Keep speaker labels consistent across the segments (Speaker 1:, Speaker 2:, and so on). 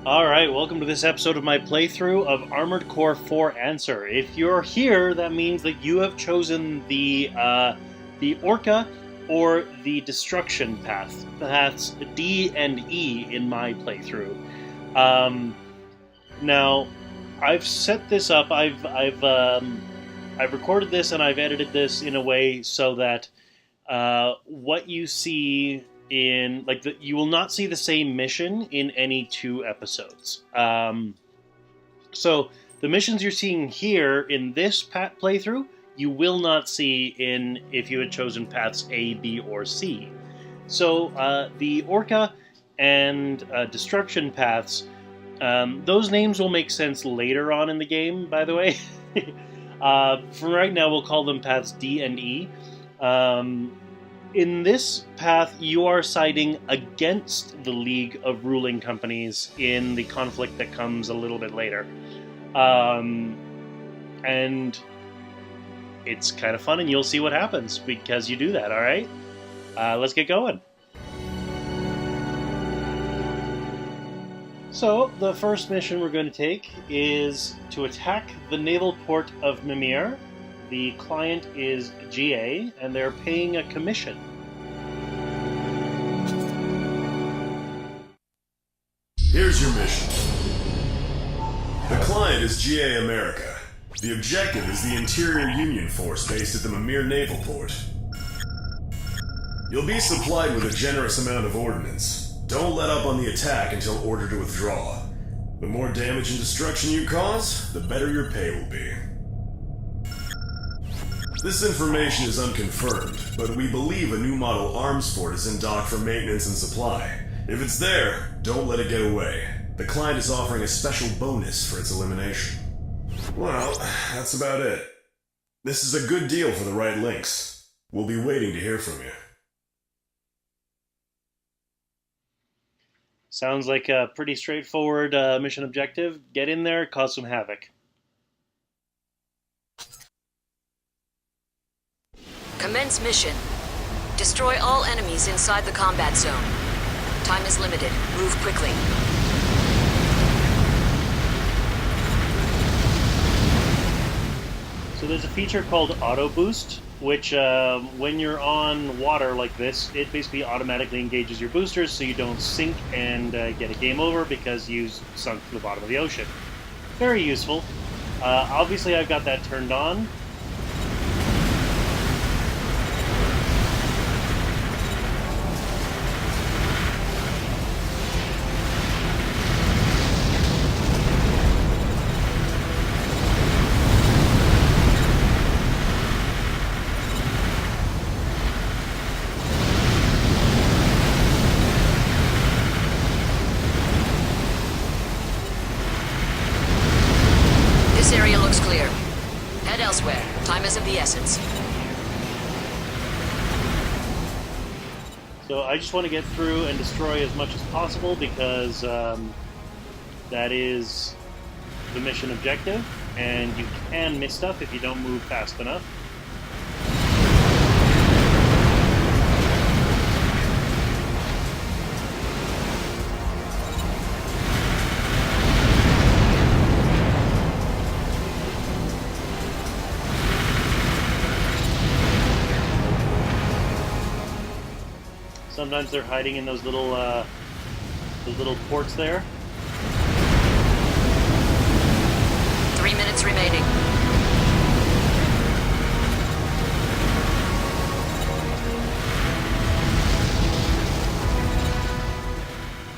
Speaker 1: Alright, welcome to this episode of my playthrough of Armored Core 4 Answer. If you're here, that means that you have chosen the Orca or the Destruction path. Paths D and E in my playthrough. Now, I've set this up, I've recorded this and I've edited this in a way so that what you see you will not see the same mission in any two episodes. So the missions you're seeing here in this playthrough, you will not see if you had chosen paths A, B, or C. So the Orca and Destruction paths, those names will make sense later on in the game, by the way. For right now, we'll call them paths D and E. In this path, you are siding against the League of Ruling Companies in the conflict that comes a little bit later. And it's kind of fun, and you'll see what happens because you do that, alright? Let's get going. So, the first mission we're going to take is to attack the Naval Port of Mimir. The client is GA, and they're paying a commission.
Speaker 2: Here's your mission. The client is GA America. The objective is the Interior Union Force based at the Mimir Naval Port. You'll be supplied with a generous amount of ordnance. Don't let up on the attack until ordered to withdraw. The more damage and destruction you cause, the better your pay will be. This information is unconfirmed, but we believe a new model arms fort is in dock for maintenance and supply. If it's there, don't let it get away. The client is offering a special bonus for its elimination. Well, that's about it. This is a good deal for the right links. We'll be waiting to hear from you.
Speaker 1: Sounds like a pretty straightforward mission objective. Get in there, cause some havoc.
Speaker 3: Commence mission. Destroy all enemies inside the combat zone. Time is limited. Move quickly.
Speaker 1: So there's a feature called Auto Boost, which when you're on water like this, it basically automatically engages your boosters so you don't sink and get a game over because you sunk to the bottom of the ocean. Very useful. Obviously I've got that turned on.
Speaker 3: This area looks clear. Head elsewhere. Time is of the essence.
Speaker 1: So I just want to get through and destroy as much as possible because that is the mission objective, and you can miss stuff if you don't move fast enough. Sometimes they're hiding in those little ports there.
Speaker 3: 3 minutes remaining.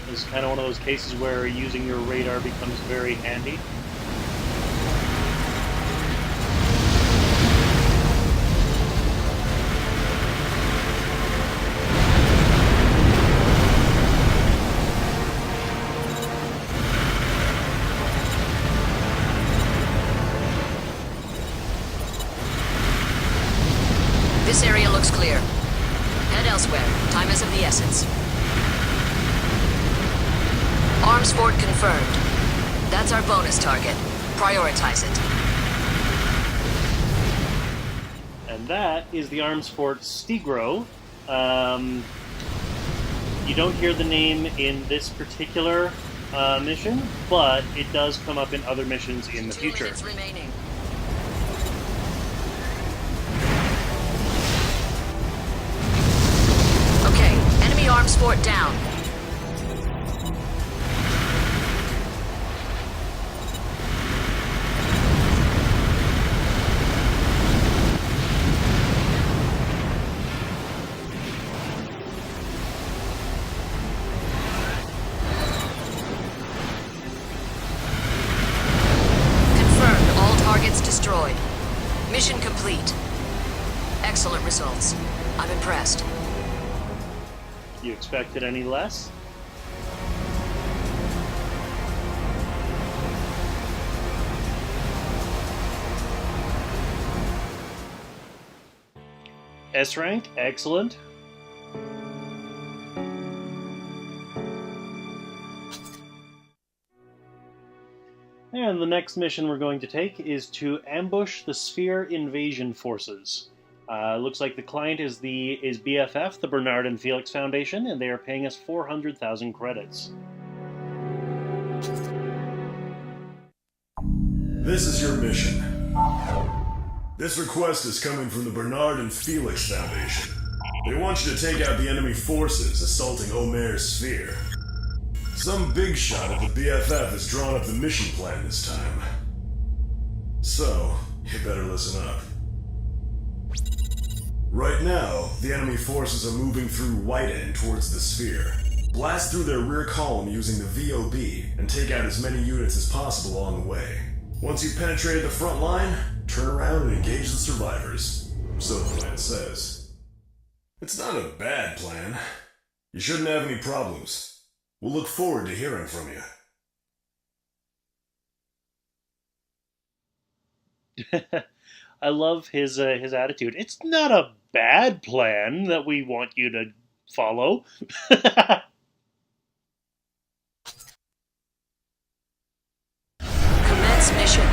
Speaker 1: This is kind of one of those cases where using your radar becomes very handy.
Speaker 3: This area looks clear. Head elsewhere. Time is of the essence. Arms Fort confirmed. That's our bonus target. Prioritize it.
Speaker 1: And that is the Arms Fort Stigro. You don't hear the name in this particular mission, but it does come up in other missions in the
Speaker 3: 2
Speaker 1: future.
Speaker 3: minutes remaining. Okay, enemy arms fort down. Destroyed. Mission complete. Excellent results. I'm impressed.
Speaker 1: You expected any less? S rank, excellent. And the next mission we're going to take is to ambush the Sphere invasion forces. Looks like the client is BFF, the Bernard and Felix Foundation, and they are paying us 400,000 credits.
Speaker 2: This is your mission. This request is coming from the Bernard and Felix Foundation. They want you to take out the enemy forces assaulting Omer's sphere. Some big shot at the BFF has drawn up the mission plan this time. So, you better listen up. Right now, the enemy forces are moving through White End towards the sphere. Blast through their rear column using the VOB and take out as many units as possible along the way. Once you've penetrated the front line, turn around and engage the survivors. So the plan says. It's not a bad plan. You shouldn't have any problems. We'll look forward to hearing from you.
Speaker 1: I love his attitude. It's not a bad plan that we want you to follow.
Speaker 3: Commence mission.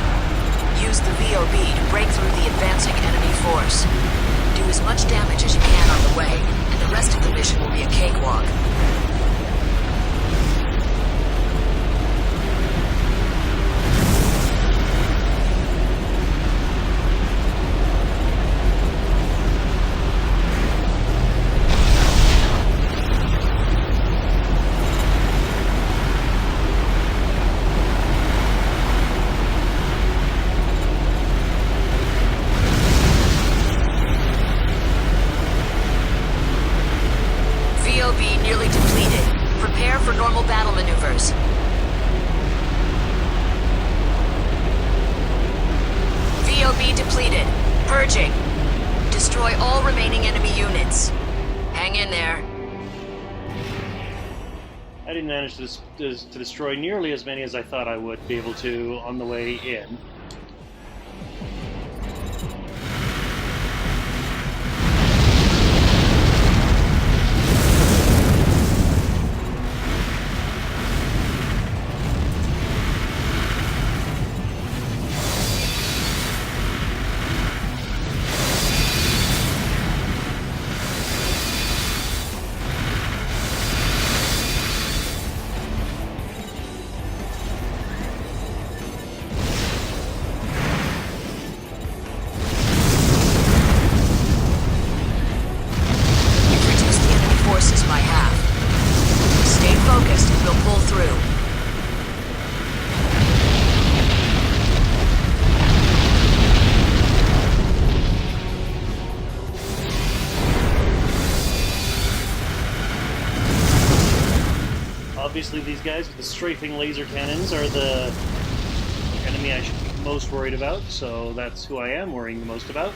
Speaker 3: Use the VOB to break through the advancing enemy force. Do as much damage as you can on the way, and the rest of the mission will be a cakewalk. Nearly depleted. Prepare for normal battle maneuvers. VOB depleted. Purging. Destroy all remaining enemy units. Hang in there.
Speaker 1: I didn't manage to destroy nearly as many as I thought I would be able to on the way in. Obviously, these guys with the strafing laser cannons are the enemy I should be most worried about, so that's who I am worrying the most about.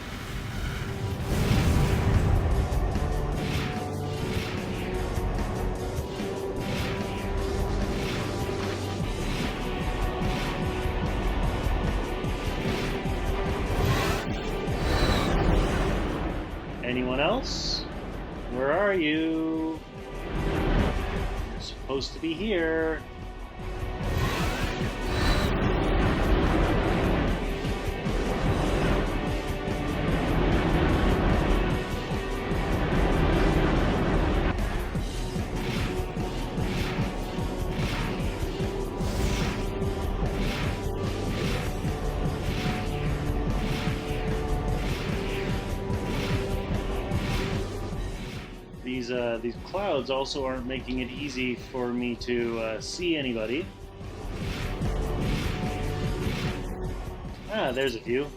Speaker 1: Anyone else? Where are you? You're supposed to be here. these clouds also aren't making it easy for me to see anybody. Ah, there's a few.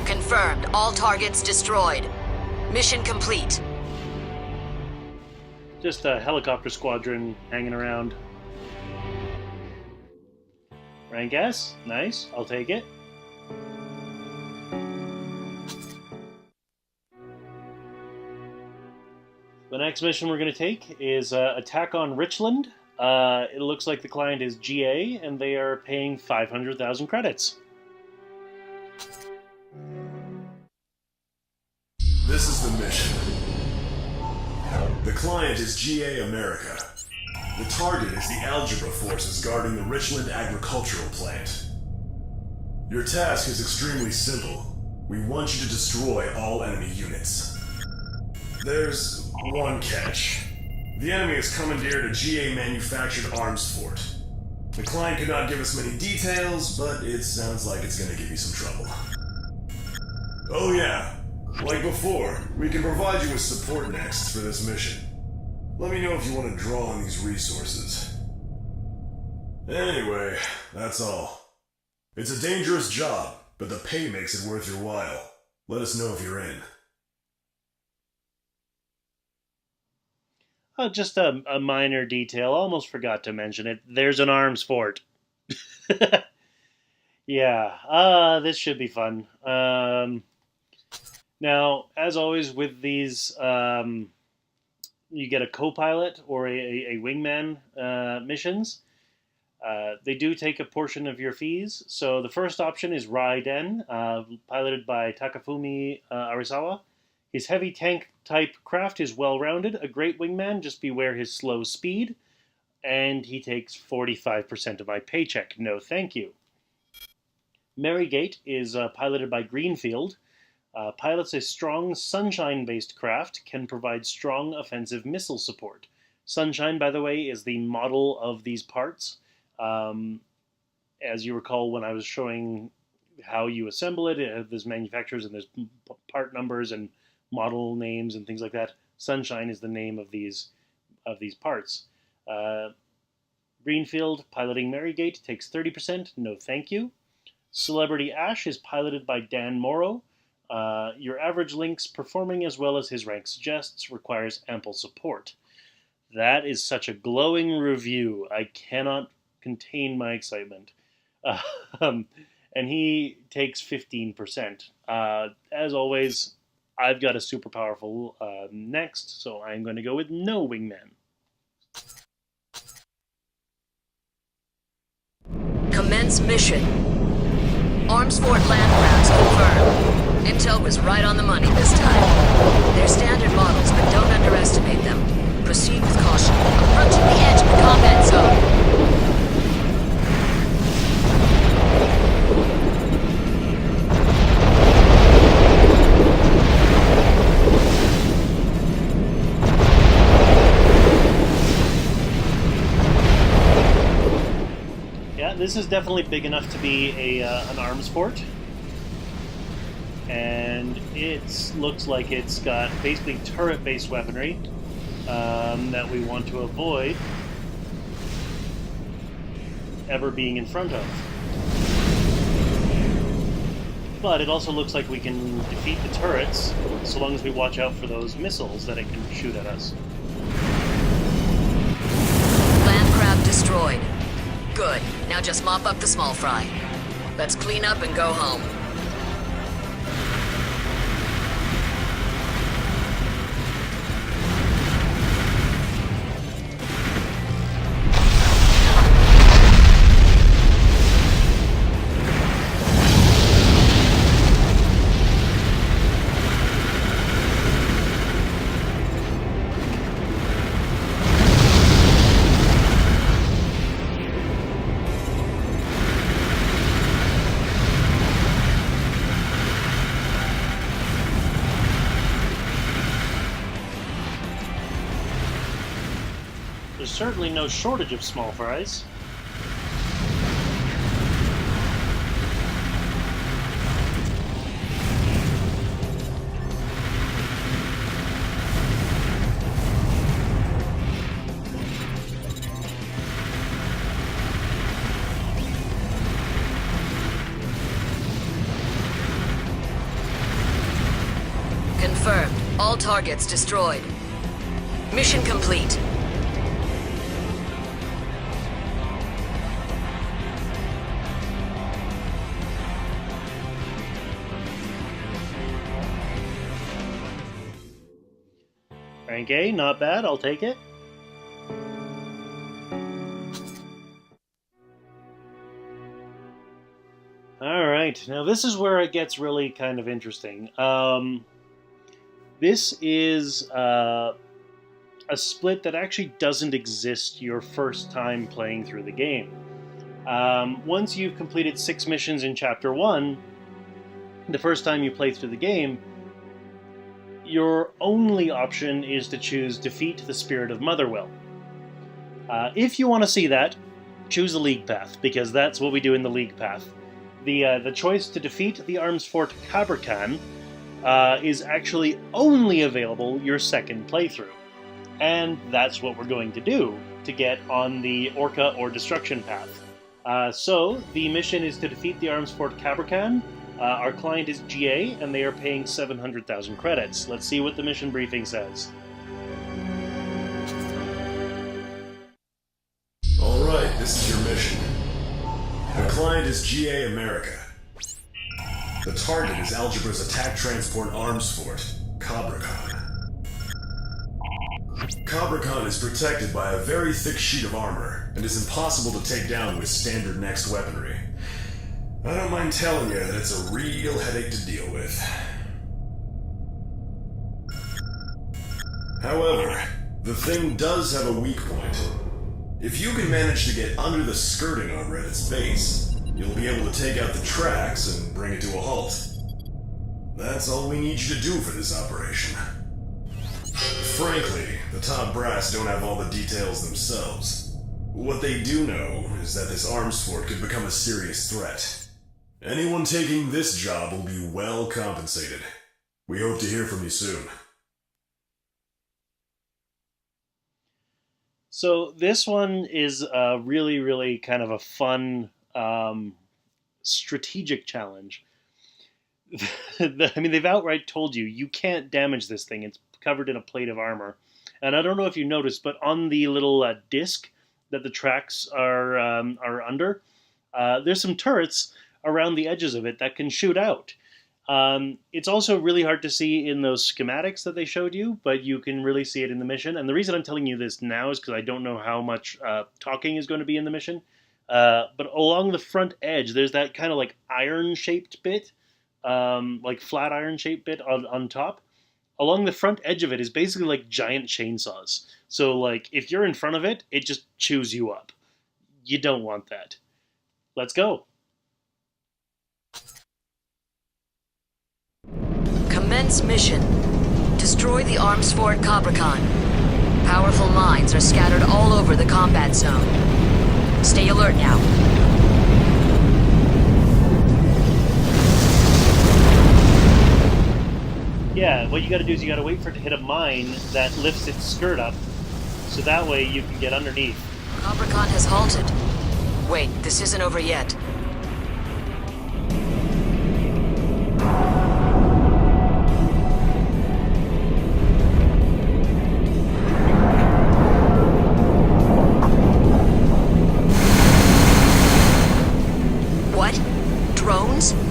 Speaker 3: Confirmed. All targets destroyed. Mission complete.
Speaker 1: Just a helicopter squadron hanging around. Rank S? Nice. I'll take it. The next mission we're going to take is attack on Richland. It looks like the client is GA, and they are paying 500,000 credits.
Speaker 2: This is the mission. The client is GA America. The target is the Algebra forces guarding the Richland agricultural plant. Your task is extremely simple. We want you to destroy all enemy units. There's one catch. The enemy has commandeered a GA-manufactured arms fort. The client could not give us many details, but it sounds like it's going to give you some trouble. Oh yeah, like before, we can provide you with support next for this mission. Let me know if you want to draw on these resources. Anyway, that's all. It's a dangerous job, but the pay makes it worth your while. Let us know if you're in.
Speaker 1: Just a minor detail. Almost forgot to mention it. There's an arms fort. Yeah, this should be fun. Now, as always with these, you get a co-pilot or a wingman missions. They do take a portion of your fees. So the first option is Raiden, piloted by Takafumi Arisawa. His heavy tank-type craft is well-rounded, a great wingman, just beware his slow speed, and he takes 45% of my paycheck. No thank you. Marygate is piloted by Greenfield. Pilots a strong Sunshine-based craft, can provide strong offensive missile support. Sunshine, by the way, is the model of these parts. As you recall when I was showing how you assemble it, there's manufacturers and there's part numbers and model names and things like that. Sunshine is the name of these parts. Greenfield, piloting Marygate, takes 30%. No thank you. Celebrity Ash is piloted by Dan Morrow. Your average Link's performing as well as his rank suggests requires ample support. That is such a glowing review. I cannot contain my excitement. And he takes 15%. As always, I've got a super powerful next, so I'm going to go with no wingman.
Speaker 3: Commence mission. Arms Fort land grabs confirmed. Intel was right on the money this time. They're standard models, but don't underestimate them. Proceed with caution. Approaching the edge of the combat zone.
Speaker 1: This is definitely big enough to be an arms fort, and it looks like it's got basically turret-based weaponry that we want to avoid ever being in front of. But it also looks like we can defeat the turrets so long as we watch out for those missiles that it can shoot at us.
Speaker 3: Land crab destroyed. Good. Now just mop up the small fry. Let's clean up and go home.
Speaker 1: There's certainly no shortage of small fries.
Speaker 3: Confirmed. All targets destroyed. Mission complete.
Speaker 1: Rank A, not bad, I'll take it. Alright, now this is where it gets really kind of interesting. This is a split that actually doesn't exist your first time playing through the game. Once you've completed 6 missions in Chapter 1, the first time you play through the game, your only option is to choose Defeat the Spirit of Motherwell. If you want to see that, choose the League path, because that's what we do in the League path. The choice to defeat the Arms Fort Cabracan is actually only available your second playthrough. And that's what we're going to do to get on the Orca or Destruction path. So, the mission is to defeat the Arms Fort Cabracan. Our client is GA, and they are paying 700,000 credits. Let's see what the mission briefing says.
Speaker 2: Alright, this is your mission. The client is GA America. The target is Algebra's attack transport arms fort, Cabracan. Cabracan is protected by a very thick sheet of armor, and is impossible to take down with standard next weaponry. I don't mind telling you that it's a real headache to deal with. However, the thing does have a weak point. If you can manage to get under the skirting armor at its base, you'll be able to take out the tracks and bring it to a halt. That's all we need you to do for this operation. Frankly, the top brass don't have all the details themselves. What they do know is that this arms fort could become a serious threat. Anyone taking this job will be well compensated. We hope to hear from you soon.
Speaker 1: So this one is really, really kind of a fun strategic challenge. I mean, they've outright told you, you can't damage this thing. It's covered in a plate of armor. And I don't know if you noticed, but on the little disc that the tracks are under, there's some turrets around the edges of it that can shoot out. It's also really hard to see in those schematics that they showed you, but you can really see it in the mission. And the reason I'm telling you this now is because I don't know how much talking is going to be in the mission. But along the front edge, there's that kind of like iron-shaped bit, like flat iron-shaped bit on top. Along the front edge of it is basically like giant chainsaws. So like if you're in front of it, it just chews you up. You don't want that. Let's go.
Speaker 3: Commence mission. Destroy the Arms Fort Cabracan. Powerful mines are scattered all over the combat zone. Stay alert now.
Speaker 1: Yeah, what you gotta do is you gotta wait for it to hit a mine that lifts its skirt up, so that way you can get underneath.
Speaker 3: Cabracan has halted. Wait, this isn't over yet.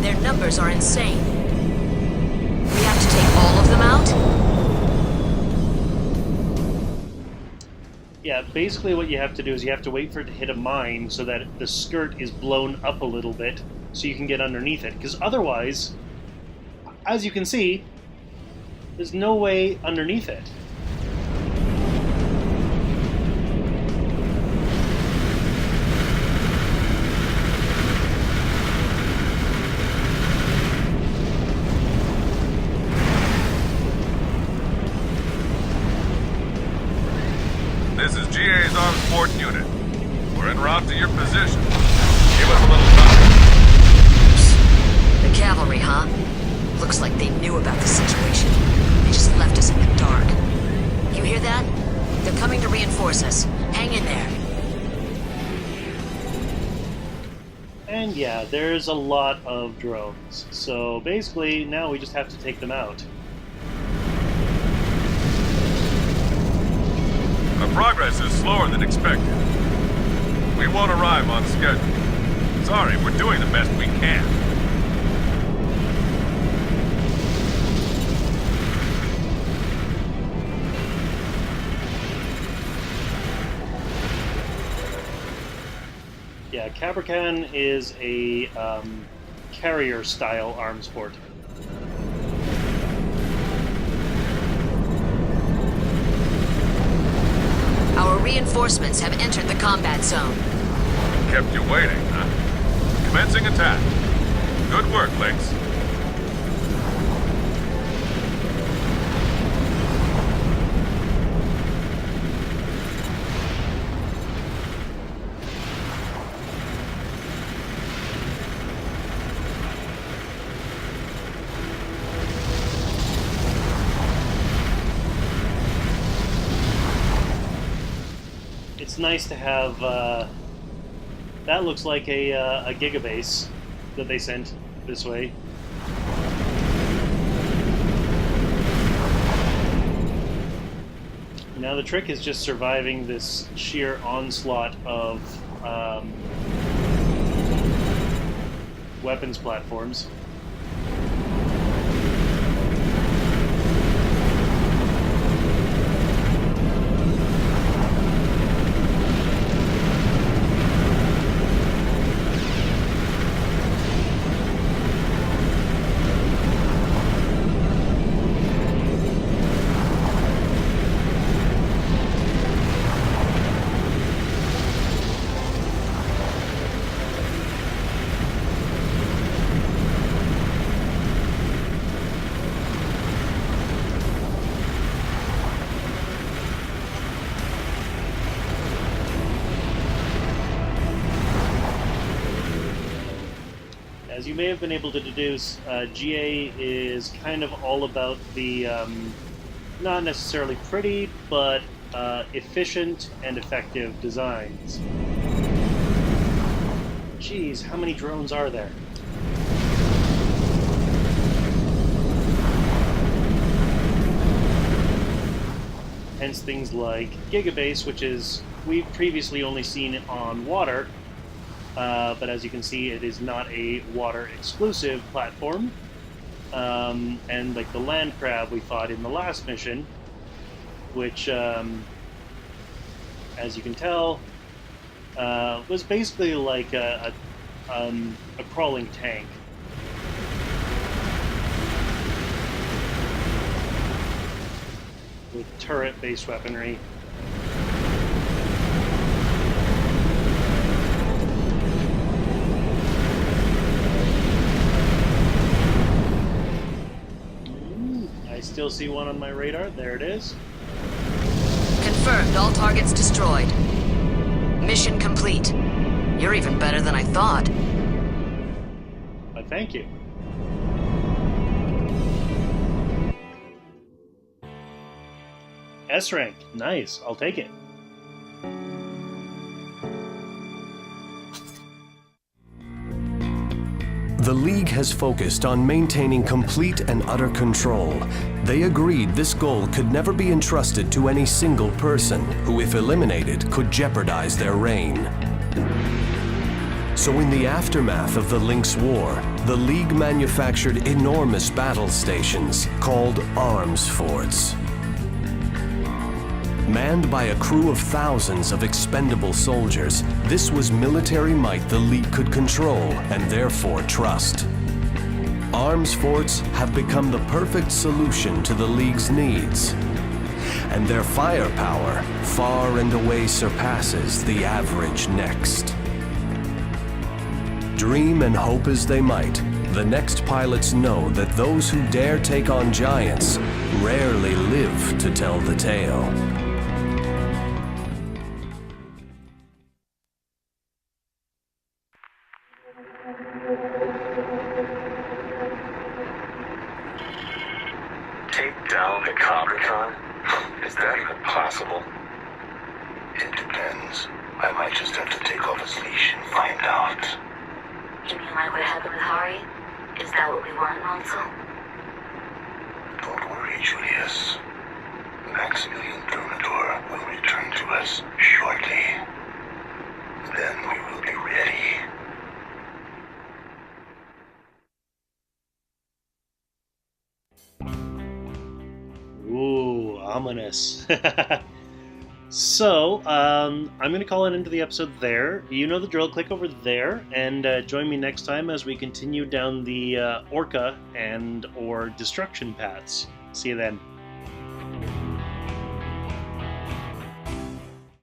Speaker 3: Their numbers are insane. We have to take all of them out?
Speaker 1: Yeah, basically what you have to do is you have to wait for it to hit a mine so that the skirt is blown up a little bit so you can get underneath it. Because otherwise, as you can see, there's no way underneath it.
Speaker 4: This is GA's Arms Fort unit. We're en route to your position. Give us a little time.
Speaker 3: The cavalry, huh? Looks like they knew about the situation. They just left us in the dark. You hear that? They're coming to reinforce us. Hang in there.
Speaker 1: And yeah, there's a lot of drones. So basically, now we just have to take them out.
Speaker 4: Our progress is slower than expected. We won't arrive on schedule. Sorry, we're doing the best we can.
Speaker 1: Yeah, Cabracan is a carrier-style arms fort.
Speaker 3: Our reinforcements have entered the combat zone.
Speaker 4: Kept you waiting, huh? Commencing attack. Good work, Lynx.
Speaker 1: It's nice to have, that looks like a gigabase that they sent this way. Now the trick is just surviving this sheer onslaught of weapons platforms. As you may have been able to deduce, GA is kind of all about the not necessarily pretty, but efficient and effective designs. Geez, how many drones are there? Hence things like Gigabase, which is we've previously only seen it on water. But as you can see, it is not a water-exclusive platform. And like the land crab we fought in the last mission, which, as you can tell, was basically like a crawling tank. With turret-based weaponry. I still see one on my radar. There it is.
Speaker 3: Confirmed, all targets destroyed. Mission complete. You're even better than I thought.
Speaker 1: Why, thank you. S rank. Nice. I'll take it.
Speaker 5: The League has focused on maintaining complete and utter control. They agreed this goal could never be entrusted to any single person, who, if eliminated, could jeopardize their reign. So in the aftermath of the Lynx War, the League manufactured enormous battle stations called arms forts. Manned by a crew of thousands of expendable soldiers, this was military might the League could control and therefore trust. Arms forts have become the perfect solution to the League's needs, and their firepower far and away surpasses the average next. Dream and hope as they might, the next pilots know that those who dare take on giants rarely live to tell the tale.
Speaker 6: Take down the Cabracan? Is that even possible?
Speaker 7: It depends. I might just have to take off his leash and find out.
Speaker 8: You mean like what happened with Hari? Is that what we want also?
Speaker 7: Don't worry, Julius. Maximilian Thermidor will return to us shortly. Then we will be ready.
Speaker 1: Ooh, ominous. So, I'm going to call it into the episode there. You know the drill. Click over there and join me next time as we continue down the Orca and or destruction paths. See you then.